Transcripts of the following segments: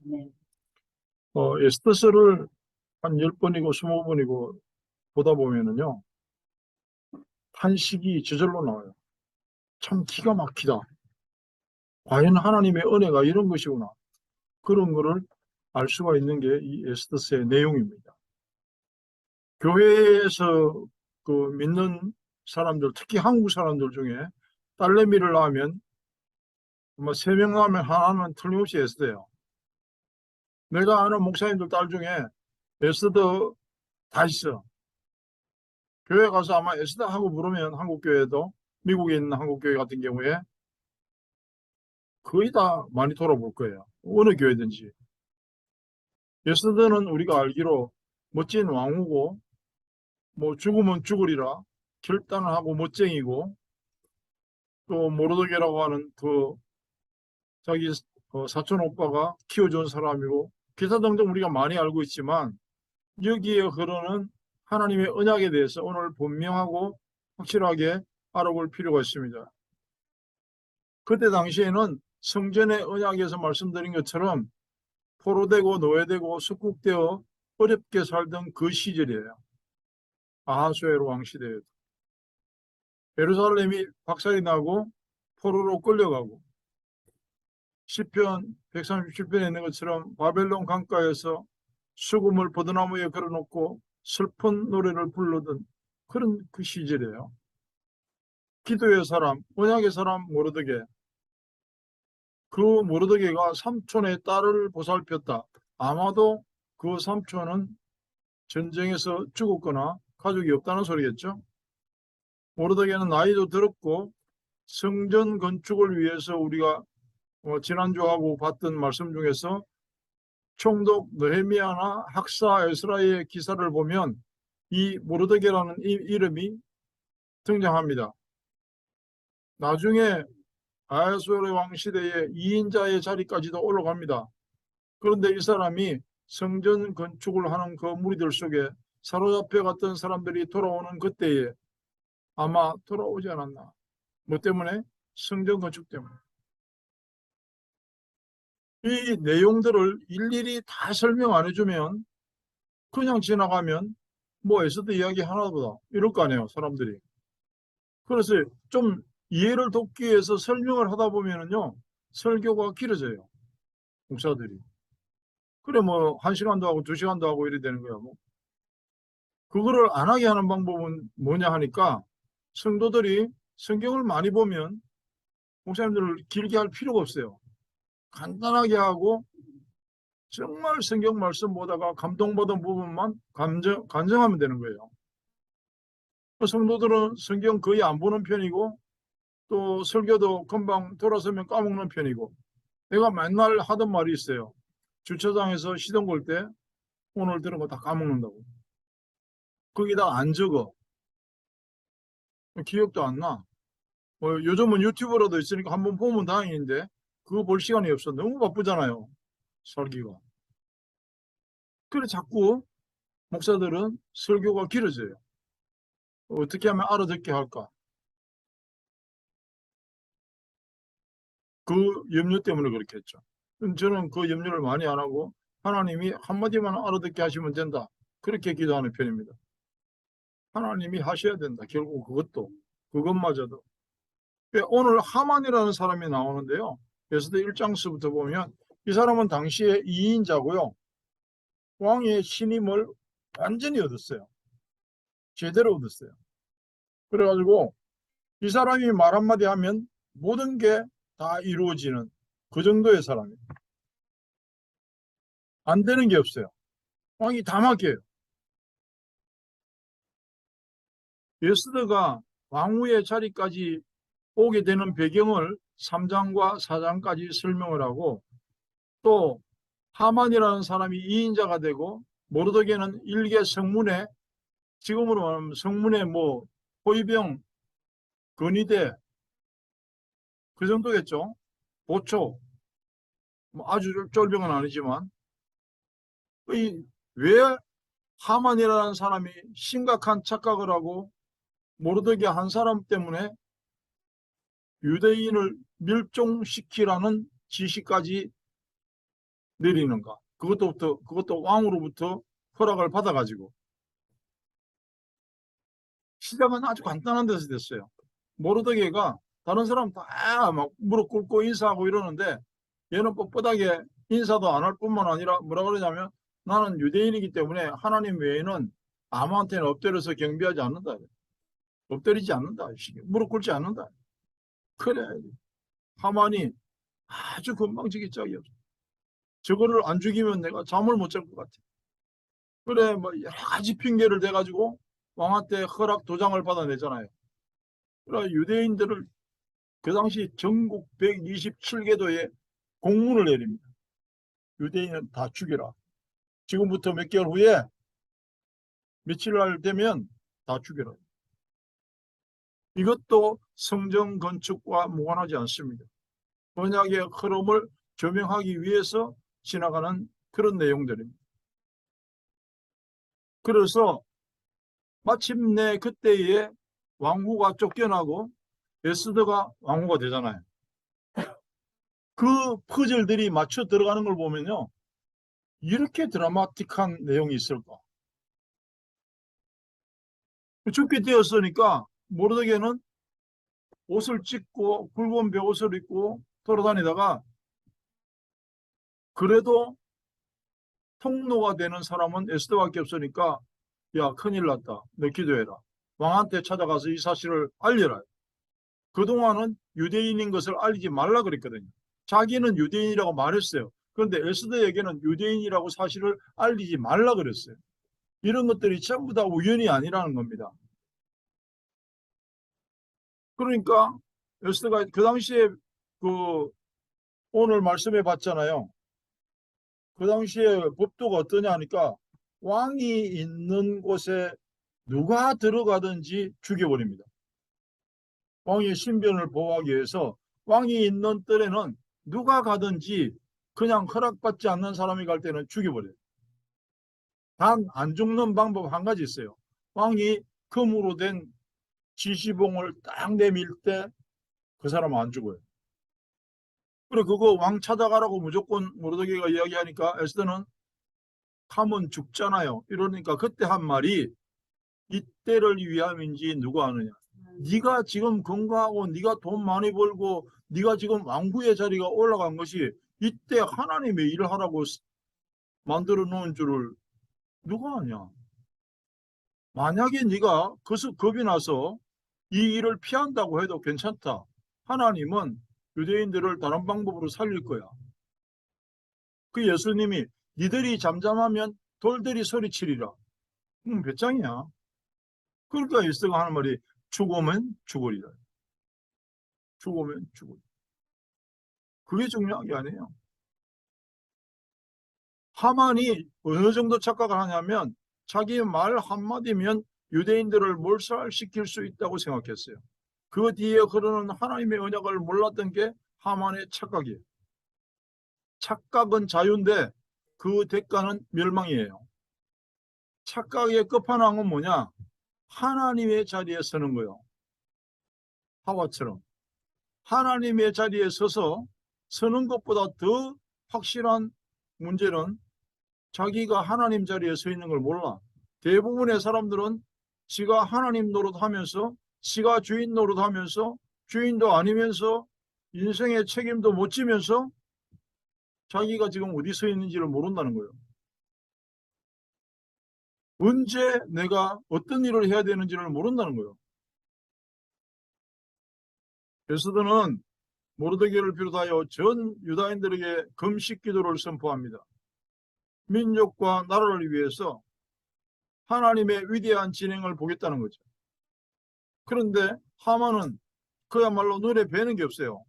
네. 에스더서를 한 10번이고 20번이고 보다 보면은요, 탄식이 저절로 나와요. 참 기가 막히다. 과연 하나님의 은혜가 이런 것이구나. 그런 거를 알 수가 있는 게 이 에스더서의 내용입니다. 교회에서 그 믿는 사람들, 특히 한국 사람들 중에 딸내미를 낳으면 아마 3명 낳으면 하나는 틀림없이 에스더예요. 내가 아는 목사님들 딸 중에 에스더 다 있어. 교회 가서 아마 에스더 하고 부르면 한국 교회도, 미국에 있는 한국 교회 같은 경우에 거의 다 많이 돌아볼 거예요. 어느 교회든지. 에스더는 우리가 알기로 멋진 왕후고, 뭐 죽으면 죽으리라 결단하고 멋쟁이고, 또 모르드게라고 하는 그 자기 사촌 오빠가 키워준 사람이고, 기타 등등 우리가 많이 알고 있지만 여기에 흐르는 하나님의 언약에 대해서 오늘 분명하고 확실하게 알아볼 필요가 있습니다. 그때 당시에는 성전의 언약에서 말씀드린 것처럼 포로되고 노예되고 숙국되어 어렵게 살던 그 시절이에요. 아하수에로 왕 시대에도. 예루살렘이 박살이 나고 포로로 끌려가고, 시편 137편에 있는 것처럼 바벨론 강가에서 수금을 버드나무에 걸어놓고 슬픈 노래를 부르던 그런 그 시절이에요. 기도의 사람, 언약의 사람 모르드게. 그 모르드게가 삼촌의 딸을 보살폈다. 아마도 그 삼촌은 전쟁에서 죽었거나 가족이 없다는 소리겠죠. 모르드게는 나이도 들었고 성전 건축을 위해서 우리가 지난주하고 봤던 말씀 중에서 총독 느헤미야나 학사 에스라의 기사를 보면 이 모르드게라는 이름이 등장합니다. 나중에 아하수에로 왕 시대의 2인자의 자리까지도 올라갑니다. 그런데 이 사람이 성전 건축을 하는 그 무리들 속에 사로잡혀 갔던 사람들이 돌아오는 그때에 아마 돌아오지 않았나. 뭐 때문에? 성전 건축 때문에. 이 내용들을 일일이 다 설명 안 해주면, 그냥 지나가면 뭐 에스더 이야기 하나보다 이럴 거 아니에요, 사람들이. 그래서 좀 이해를 돕기 위해서 설명을 하다 보면은요, 설교가 길어져요, 목사들이. 그래 뭐 1시간도 하고 2시간도 하고 이래 되는 거야. 뭐 그거를 안 하게 하는 방법은 뭐냐 하니까, 성도들이 성경을 많이 보면 목사님들을 길게 할 필요가 없어요. 간단하게 하고 정말 성경 말씀 보다가 감동받은 부분만 간증하면 되는 거예요. 성도들은 성경 거의 안 보는 편이고, 또 설교도 금방 돌아서면 까먹는 편이고. 내가 맨날 하던 말이 있어요. 주차장에서 시동 걸 때 오늘 들은 거 다 까먹는다고. 거기다 안 적어. 기억도 안 나. 요즘은 유튜브라도 있으니까 한번 보면 다행인데 그거 볼 시간이 없어. 너무 바쁘잖아요, 살기가. 그래 자꾸 목사들은 설교가 길어져요. 어떻게 하면 알아듣게 할까? 그 염려 때문에 그렇게 했죠. 저는 그 염려를 많이 안 하고 하나님이 한마디만 알아듣게 하시면 된다, 그렇게 기도하는 편입니다. 하나님이 하셔야 된다. 결국 그것마저도. 오늘 하만이라는 사람이 나오는데요. 에스더 1장서부터 보면 이 사람은 당시에 2인자고요. 왕의 신임을 완전히 얻었어요. 제대로 얻었어요. 그래가지고 이 사람이 말 한마디 하면 모든 게 다 이루어지는 그 정도의 사람이에요. 안 되는 게 없어요. 왕이 다 맡겨요. 에스더가 왕후의 자리까지 오게 되는 배경을 3장과 4장까지 설명을 하고, 또 하만이라는 사람이 2인자가 되고 모르드게는 일개 성문에, 지금으로 말하면 성문에 뭐 호위병, 근위대 그 정도겠죠. 보초, 뭐 아주 쫄병은 아니지만. 왜 하만이라는 사람이 심각한 착각을 하고 모르드게 한 사람 때문에 유대인을 멸종시키라는 지시까지 내리는가? 그것도 왕으로부터 허락을 받아가지고. 시작은 아주 간단한 데서 됐어요. 모르드게가 다른 사람 다 막 무릎 꿇고 인사하고 이러는데 얘는 뻣뻣하게 인사도 안 할 뿐만 아니라 뭐라 그러냐면 나는 유대인이기 때문에 하나님 외에는 아무한테는 엎드려서 경배하지 않는다. 엎드리지 않는다. 무릎 꿇지 않는다. 그래. 하만이 아주 건방지게 짝이었어. 저거를 안 죽이면 내가 잠을 못 잘 것 같아. 그래, 뭐 여러 가지 핑계를 대가지고 왕한테 허락 도장을 받아내잖아요. 그래, 유대인들을 그 당시 전국 127개도에 공문을 내립니다. 유대인은 다 죽여라. 지금부터 몇 개월 후에 며칠 날 되면 다 죽여라. 이것도 성전 건축과 무관하지 않습니다. 언약의 흐름을 조명하기 위해서 지나가는 그런 내용들입니다. 그래서 마침내 그때에 왕후가 쫓겨나고 에스더가 왕후가 되잖아요. 그 퍼즐들이 맞춰 들어가는 걸 보면요. 이렇게 드라마틱한 내용이 있을까? 죽게 되었으니까 모르드게는 옷을 찢고 굵은 베옷을 입고 돌아다니다가 그래도 통로가 되는 사람은 에스더밖에 없으니까 야 큰일 났다. 너 기도해라. 왕한테 찾아가서 이 사실을 알려라. 그동안은 유대인인 것을 알리지 말라 그랬거든요. 자기는 유대인이라고 말했어요. 그런데 에스더에게는 유대인이라고 사실을 알리지 말라 그랬어요. 이런 것들이 전부 다 우연이 아니라는 겁니다. 그러니까 에스더가 그 당시에 그 오늘 말씀해 봤잖아요. 그 당시에 법도가 어떠냐 하니까 왕이 있는 곳에 누가 들어가든지 죽여버립니다. 왕의 신변을 보호하기 위해서 왕이 있는 뜰에는 누가 가든지 그냥 허락받지 않는 사람이 갈 때는 죽여버려요. 단 안 죽는 방법 한 가지 있어요. 왕이 금으로 된 지시봉을 딱 내밀 때 그 사람은 안 죽어요. 그래 그거 왕 찾아가라고 무조건 모르드게가 이야기하니까 에스더는 가면 죽잖아요. 이러니까 그때 한 말이 이때를 위함인지 누가 아느냐. 네가 지금 건강하고 네가 돈 많이 벌고 네가 지금 왕후의 자리가 올라간 것이 이때 하나님의 일을 하라고 만들어 놓은 줄을 누가 아냐. 만약에 네가 겁이 나서 이 일을 피한다고 해도 괜찮다. 하나님은 유대인들을 다른 방법으로 살릴 거야. 그 예수님이 니들이 잠잠하면 돌들이 소리치리라. 배짱이야. 그러니까 예수가 하는 말이 죽으면 죽으리라. 죽으면 죽으리라. 그게 중요한 게 아니에요. 하만이 어느 정도 착각을 하냐면 자기 말 한마디면 유대인들을 몰살시킬 수 있다고 생각했어요. 그 뒤에 흐르는 하나님의 언약을 몰랐던 게 하만의 착각이에요. 착각은 자유인데 그 대가는 멸망이에요. 착각의 끝판왕은 뭐냐? 하나님의 자리에 서는 거예요. 하와처럼. 하나님의 자리에 서서 서는 것보다 더 확실한 문제는 자기가 하나님 자리에 서 있는 걸 몰라. 대부분의 사람들은 지가 하나님 노릇하면서 지가 주인 노릇하면서 주인도 아니면서 인생의 책임도 못 지면서 자기가 지금 어디 서 있는지를 모른다는 거예요. 언제 내가 어떤 일을 해야 되는지를 모른다는 거예요. 에스더는 모르드게를 비롯하여 전 유다인들에게 금식 기도를 선포합니다. 민족과 나라를 위해서 하나님의 위대한 진행을 보겠다는 거죠. 그런데 하만은 그야말로 눈에 뵈는 게 없어요.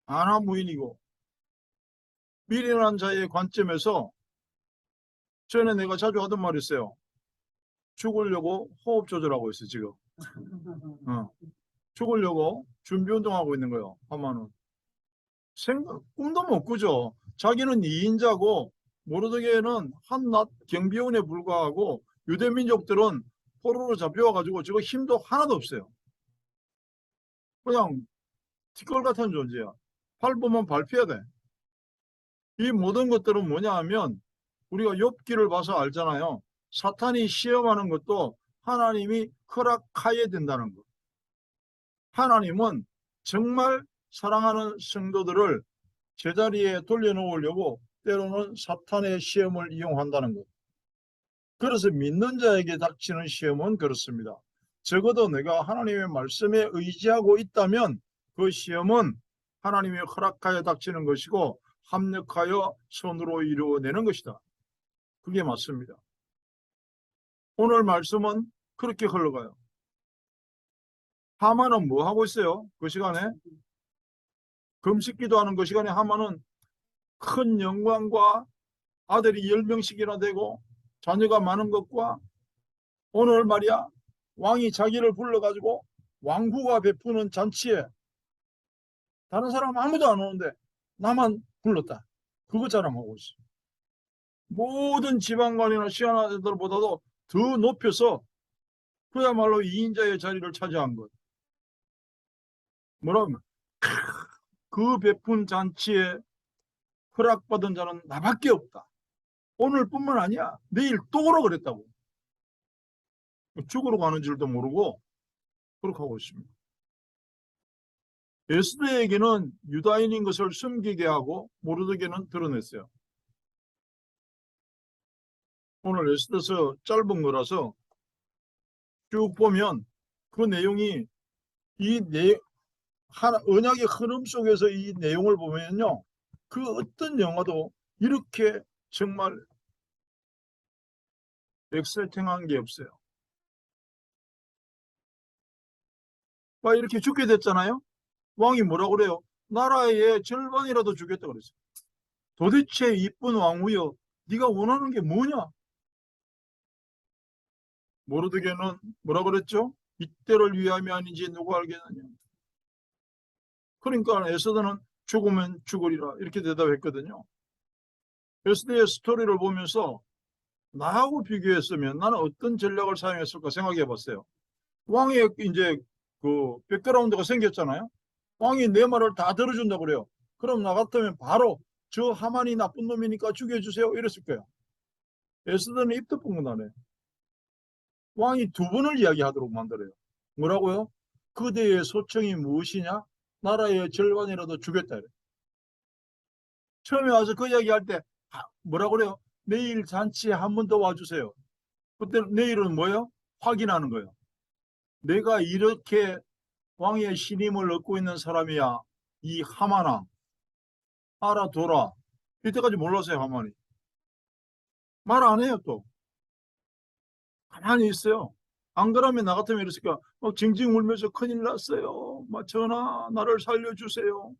아나무인이고 미련한 자의 관점에서 전에 내가 자주 하던 말이 있어요. 죽으려고 호흡 조절하고 있어요 지금. 죽으려고 준비 운동하고 있는 거예요. 하만은. 꿈도 못 꾸죠. 자기는 2인자고 모르드게는 한낱 경비원에 불과하고 유대민족들은 포로로 잡혀와가지고 지금 힘도 하나도 없어요. 그냥 티끌 같은 존재야. 발 보면 밟혀야 돼. 이 모든 것들은 뭐냐 하면 우리가 욥기를 봐서 알잖아요. 사탄이 시험하는 것도 하나님이 허락하여야 된다는 것. 하나님은 정말 사랑하는 성도들을 제자리에 돌려놓으려고 때로는 사탄의 시험을 이용한다는 것. 그래서 믿는 자에게 닥치는 시험은 그렇습니다. 적어도 내가 하나님의 말씀에 의지하고 있다면 그 시험은 하나님의 허락하여 닥치는 것이고 합력하여 선으로 이루어내는 것이다. 그게 맞습니다. 오늘 말씀은 그렇게 흘러가요. 하만은 뭐 하고 있어요? 그 시간에 금식 기도하는 그 시간에 하만은 큰 영광과 아들이 10명씩이나 되고 자녀가 많은 것과 오늘 말이야 왕이 자기를 불러가지고 왕후가 베푸는 잔치에 다른 사람 아무도 안 오는데 나만 불렀다. 그거 자랑하고 있어. 모든 지방관이나 시아나들보다도 더 높여서 그야말로 2인자의 자리를 차지한 것. 뭐라면 그 베푼 잔치에 허락받은 자는 나밖에 없다. 오늘뿐만 아니야. 내일 또 오라 그랬다고. 죽으러 가는 줄도 모르고 그렇게 하고 있습니다. 에스더에게는 유다인인 것을 숨기게 하고 모르드게는 드러냈어요. 오늘 에스더서 짧은 거라서 쭉 보면 그 내용이 언약의 흐름 속에서 이 내용을 보면요. 그 어떤 영화도 이렇게 정말 엑셀팅한 게 없어요. 막 이렇게 죽게 됐잖아요. 왕이 뭐라고 그래요? 나라의 절반이라도 주겠다 그랬어요. 도대체 이쁜 왕후여, 네가 원하는 게 뭐냐? 모르드게는 뭐라 그랬죠? 이때를 위함이 아닌지 누가 알겠느냐? 그러니까 에스더는 죽으면 죽으리라 이렇게 대답했거든요. 에스더의 스토리를 보면서 나하고 비교했으면 나는 어떤 전략을 사용했을까 생각해 봤어요. 왕이 이제 그 백그라운드가 생겼잖아요. 왕이 내 말을 다 들어준다 그래요. 그럼 나 같으면 바로 저 하만이 나쁜 놈이니까 죽여주세요 이랬을 거예요. 에스더는 입도 뻥긋 안 해. 왕이 두 번을 이야기하도록 만들어요. 뭐라고요? 그대의 소청이 무엇이냐? 나라의 절반이라도 주겠다. 이래. 처음에 와서 그 이야기할 때 뭐라 그래요? 내일 잔치에 한 번 더 와주세요. 그때 내일은 뭐예요? 확인하는 거예요. 내가 이렇게 왕의 신임을 얻고 있는 사람이야. 이 하만아 알아둬라. 이때까지 몰랐어요. 하만이. 말 안 해요 또. 가만히 있어요. 안 그러면 나 같으면 이랬을까? 막 징징 울면서 큰일 났어요. 막 전하 나를 살려주세요.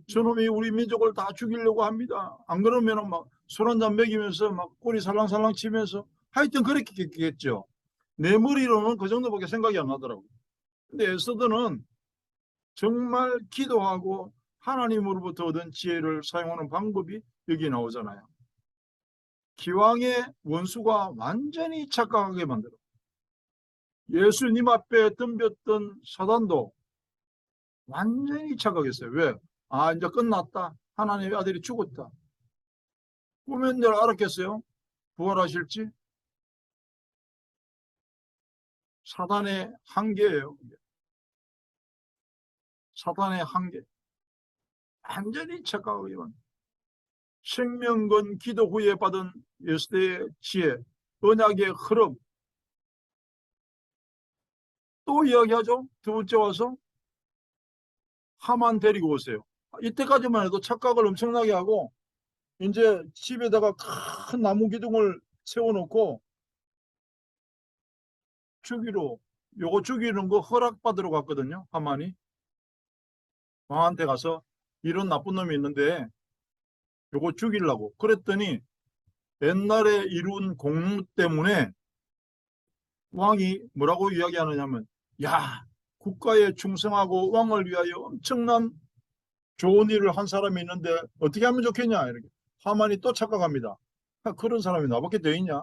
저놈이 우리 민족을 다 죽이려고 합니다. 안 그러면 막 술 한잔 먹이면서 막 꼬리 살랑살랑 치면서 하여튼 그렇게 겠죠. 내 머리로는 그 정도밖에 생각이 안 나더라고요. 근데 에스더는 정말 기도하고 하나님으로부터 얻은 지혜를 사용하는 방법이 여기 나오잖아요. 기왕의 원수가 완전히 착각하게 만들어. 예수님 앞에 덤볐던 사단도 완전히 착각했어요. 왜? 아, 이제 끝났다. 하나님의 아들이 죽었다. 꿈엔 늘 알았겠어요? 부활하실지? 사단의 한계예요. 사단의 한계. 완전히 착각하게 만들어. 생명건 기도 후에 받은 예수의 지혜, 언약의 흐름. 또 이야기하죠. 두 번째 와서 하만 데리고 오세요. 이때까지만 해도 착각을 엄청나게 하고 이제 집에다가 큰 나무 기둥을 세워놓고 죽이로 요거 죽이는 거 허락받으러 갔거든요. 하만이 왕한테 가서 이런 나쁜 놈이 있는데 요거 죽이려고 그랬더니 옛날에 이룬 공무 때문에 왕이 뭐라고 이야기하느냐면 야 국가에 충성하고 왕을 위하여 엄청난 좋은 일을 한 사람이 있는데 어떻게 하면 좋겠냐 이렇게 하만이 또 착각합니다. 그런 사람이 나밖에 더 있냐?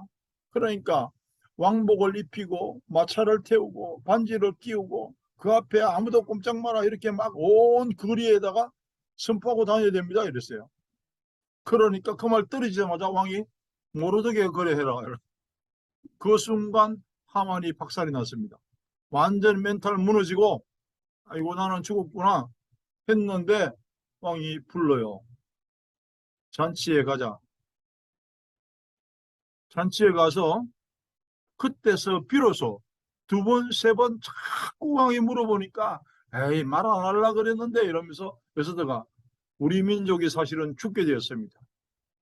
그러니까 왕복을 입히고 마차를 태우고 반지를 끼우고 그 앞에 아무도 꼼짝 마라 이렇게 막 온 거리에다가 선포하고 다녀야 됩니다 이랬어요. 그러니까 그 말 떨어지자마자 왕이 모르드게 거래해라. 그 순간 하만이 박살이 났습니다. 완전 멘탈 무너지고 아이고 나는 죽었구나 했는데 왕이 불러요. 잔치에 가자. 잔치에 가서 그때서 비로소 두 번, 세 번 자꾸 왕이 물어보니까 에이 말 안 하려고 그랬는데 이러면서 여서들가 우리 민족이 사실은 죽게 되었습니다.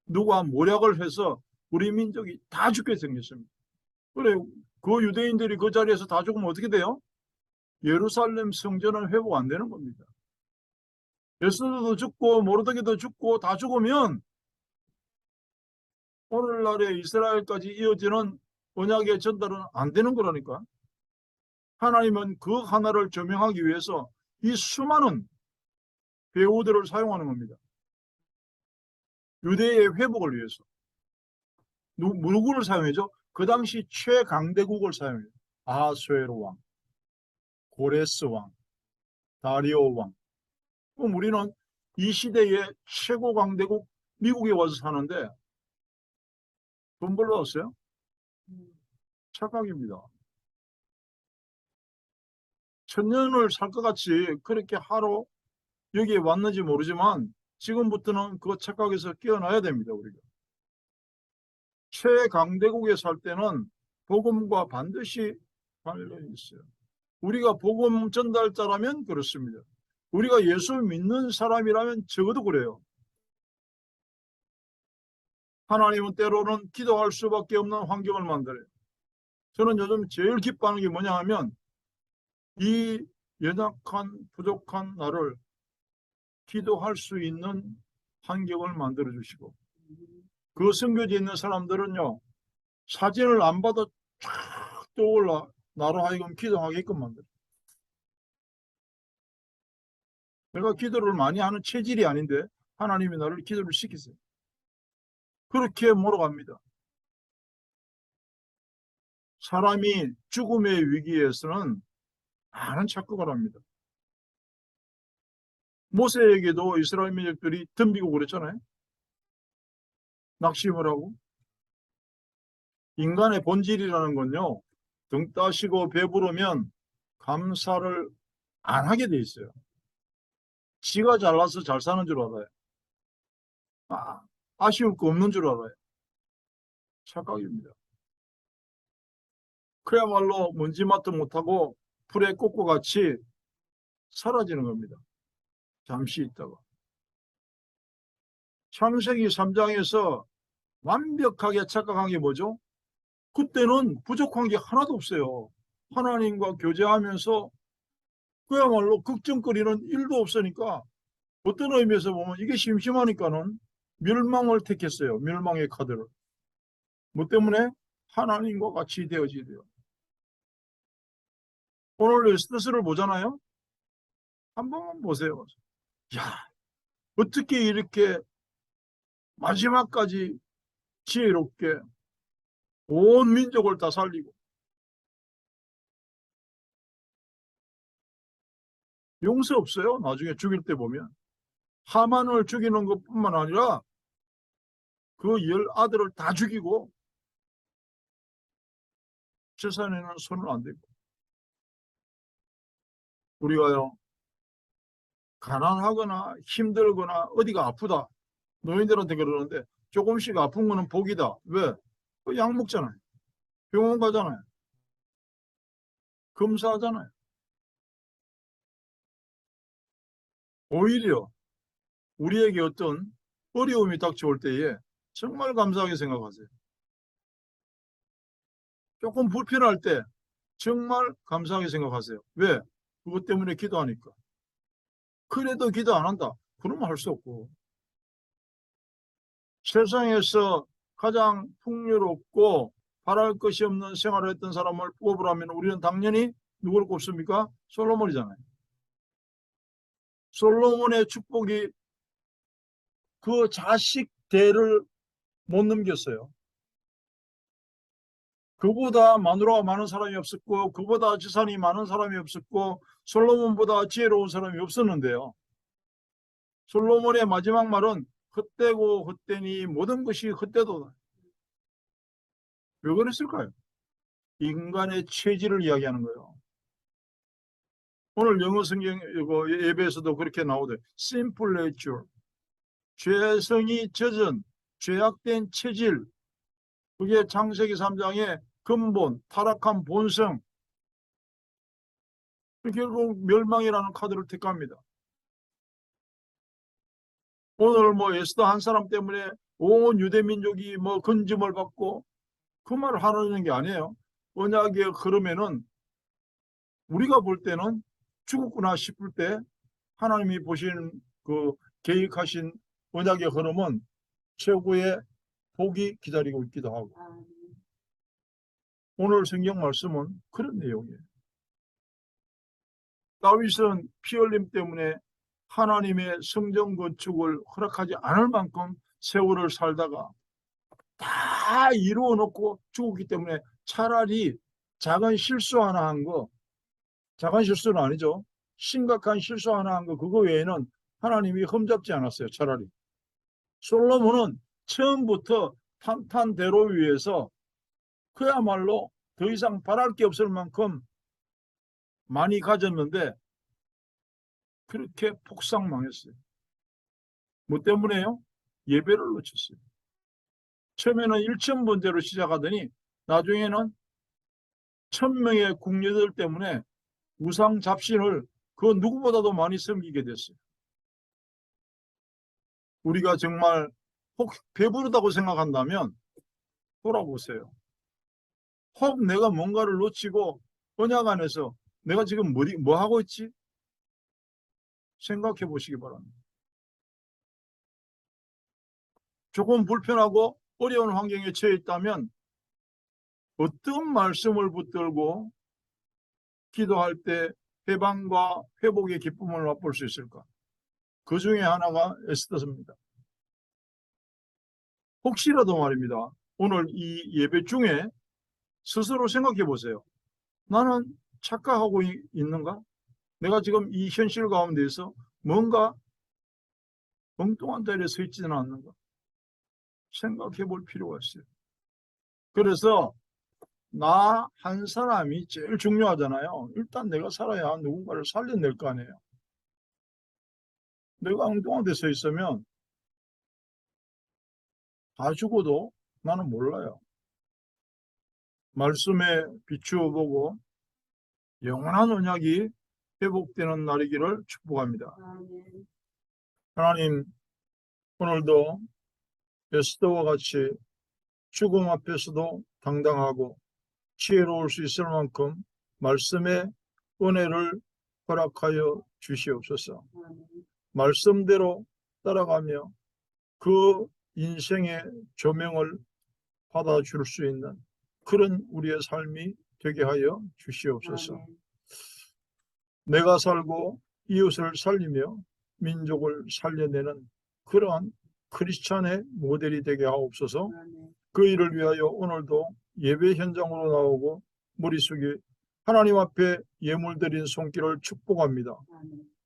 누가 모략을 해서 우리 민족이 다 죽게 생겼습니다. 그래 그 유대인들이 그 자리에서 다 죽으면 어떻게 돼요? 예루살렘 성전은 회복 안 되는 겁니다. 에스더도 죽고 모르드게도 죽고 다 죽으면 오늘날의 이스라엘까지 이어지는 언약의 전달은 안 되는 거라니까. 하나님은 그 하나를 조명하기 위해서 이 수많은 배우들을 사용하는 겁니다. 유대의 회복을 위해서. 누구를 사용해죠? 그 당시 최강대국을 사용해요. 아하수에로 왕, 고레스 왕, 다리오 왕. 그럼 우리는 이 시대의 최고 강대국 미국에 와서 사는데 돈 벌러 왔어요? 착각입니다. 천년을 살 것 같이 그렇게 하러 여기에 왔는지 모르지만 지금부터는 그 착각에서 깨어나야 됩니다. 우리가. 최강대국에 살 때는 복음과 반드시 관련이 있어요. 우리가 복음 전달자라면 그렇습니다. 우리가 예수 믿는 사람이라면 적어도 그래요. 하나님은 때로는 기도할 수밖에 없는 환경을 만들어요. 저는 요즘 제일 기뻐하는 게 뭐냐 하면 이 연약한 부족한 나를 기도할 수 있는 환경을 만들어 주시고 그 선교지에 있는 사람들은요 사진을 안 봐도 쫙 떠올라 나로 하여금 기도하게끔 만들어요. 내가 기도를 많이 하는 체질이 아닌데 하나님이 나를 기도를 시키세요. 그렇게 몰아갑니다. 사람이 죽음의 위기에서는 많은 착각을 합니다. 모세에게도 이스라엘 민족들이 덤비고 그랬잖아요. 낙심을 하고. 인간의 본질이라는 건요. 등 따시고 배부르면 감사를 안 하게 돼 있어요. 지가 잘나서 잘 사는 줄 알아요. 아쉬울 거 없는 줄 알아요. 착각입니다. 그야말로 먼지맛도 못하고 풀에 꽂고 같이 사라지는 겁니다. 잠시 있다가. 창세기 3장에서 완벽하게 착각한 게 뭐죠? 그때는 부족한 게 하나도 없어요. 하나님과 교제하면서 그야말로 걱정거리는 일도 없으니까 어떤 의미에서 보면 이게 심심하니까는 멸망을 택했어요. 멸망의 카드를. 뭐 때문에? 하나님과 같이 되어지야 돼요. 오늘 에스더스를 보잖아요. 한 번만 보세요. 야, 어떻게 이렇게 마지막까지 지혜롭게 온 민족을 다 살리고 용서 없어요. 나중에 죽일 때 보면. 하만을 죽이는 것뿐만 아니라 그 10아들을 다 죽이고 재산에는 손을 안 대고. 우리가요. 가난하거나 힘들거나 어디가 아프다. 노인들한테 그러는데 조금씩 아픈 거는 복이다. 왜? 약 먹잖아요. 병원 가잖아요. 검사하잖아요. 오히려 우리에게 어떤 어려움이 닥쳐올 때에 정말 감사하게 생각하세요. 조금 불편할 때 정말 감사하게 생각하세요. 왜? 그것 때문에 기도하니까. 그래도 기도 안 한다. 그러면 할 수 없고. 세상에서 가장 풍요롭고 바랄 것이 없는 생활을 했던 사람을 뽑으라면 우리는 당연히 누구를 꼽습니까? 솔로몬이잖아요. 솔로몬의 축복이 그 자식 대를 못 넘겼어요. 그보다 마누라가 많은 사람이 없었고 그보다 재산이 많은 사람이 없었고 솔로몬보다 지혜로운 사람이 없었는데요. 솔로몬의 마지막 말은 헛되고 헛되니 모든 것이 헛되도다. 왜 그랬을까요? 인간의 체질을 이야기하는 거예요. 오늘 영어 성경 예배에서도 그렇게 나오대. Simple nature. 죄성이 젖은 죄악된 체질. 그게 창세기 3장의 근본, 타락한 본성. 결국 멸망이라는 카드를 택합니다. 오늘 뭐 에스더 한 사람 때문에 온 유대 민족이 뭐 건짐을 받고 그 말을 하는 게 아니에요. 언약의 흐름에는 우리가 볼 때는 죽었구나 싶을 때 하나님이 보신 그 계획하신 언약의 흐름은 최고의 복이 기다리고 있기도 하고, 오늘 성경 말씀은 그런 내용이에요. 다윗은 피 흘림 때문에 하나님의 성전 건축을 허락하지 않을 만큼 세월을 살다가 다 이루어 놓고 죽었기 때문에 차라리 작은 실수 하나 한 거, 작은 실수는 아니죠. 심각한 실수 하나 한 거, 그거 외에는 하나님이 흠잡지 않았어요. 차라리. 솔로몬은 처음부터 탄탄대로 위에서 그야말로 더 이상 바랄 게 없을 만큼 많이 가졌는데 그렇게 폭삭망했어요. 뭐 때문에요? 예배를 놓쳤어요. 처음에는 1,000번째로 시작하더니 나중에는 1,000명의 궁녀들 때문에 우상 잡신을 그 누구보다도 많이 섬기게 됐어요. 우리가 정말 혹 배부르다고 생각한다면 돌아보세요. 혹 내가 뭔가를 놓치고 언약 안에서 내가 지금 뭐 하고 있지? 생각해 보시기 바랍니다. 조금 불편하고 어려운 환경에 처해 있다면 어떤 말씀을 붙들고 기도할 때 해방과 회복의 기쁨을 맛볼 수 있을까? 그 중에 하나가 에스더입니다. 혹시라도 말입니다. 오늘 이 예배 중에 스스로 생각해 보세요. 나는 착각하고 있는가? 내가 지금 이 현실 가운데서 뭔가 엉뚱한 자리에 서 있지는 않는가? 생각해 볼 필요가 있어요. 그래서 나 한 사람이 제일 중요하잖아요. 일단 내가 살아야 누군가를 살려낼 거 아니에요. 내가 엉뚱한 데 서 있으면 다 죽어도 나는 몰라요. 말씀에 비추어 보고 영원한 언약이 회복되는 날이기를 축복합니다. 하나님, 오늘도 에스더와 같이 죽음 앞에서도 당당하고 지혜로울 수 있을 만큼 말씀의 은혜를 허락하여 주시옵소서. 말씀대로 따라가며 그 인생의 조명을 받아줄 수 있는 그런 우리의 삶이 되게 하여 주시옵소서. 내가 살고 이웃을 살리며 민족을 살려내는 그러한 크리스찬의 모델이 되게 하옵소서. 그 일을 위하여 오늘도 예배 현장으로 나오고 머릿속에 하나님 앞에 예물드린 손길을 축복합니다.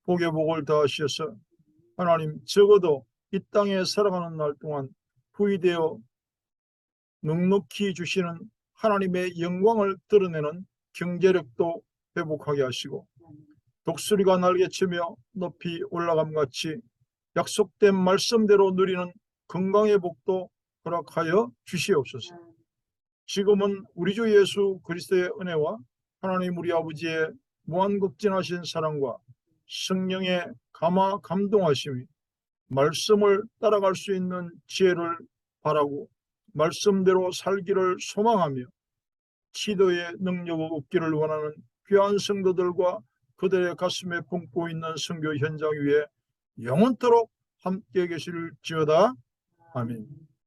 복의 복을 다하셔서 하나님, 적어도 이 땅에 살아가는 날 동안 후이되어 넉넉히 주시는 하나님의 영광을 드러내는 경제력도 회복하게 하시고 독수리가 날개치며 높이 올라감같이 약속된 말씀대로 누리는 건강의 복도 허락하여 주시옵소서. 지금은 우리 주 예수 그리스도의 은혜와 하나님 우리 아버지의 무한극진하신 사랑과 성령의 감화 감동하심이 말씀을 따라갈 수 있는 지혜를 바라고 말씀대로 살기를 소망하며 기도의 능력을 얻기를 원하는 귀한 성도들과 그들의 가슴에 품고 있는 선교 현장 위에 영원토록 함께 계실지어다. 아멘.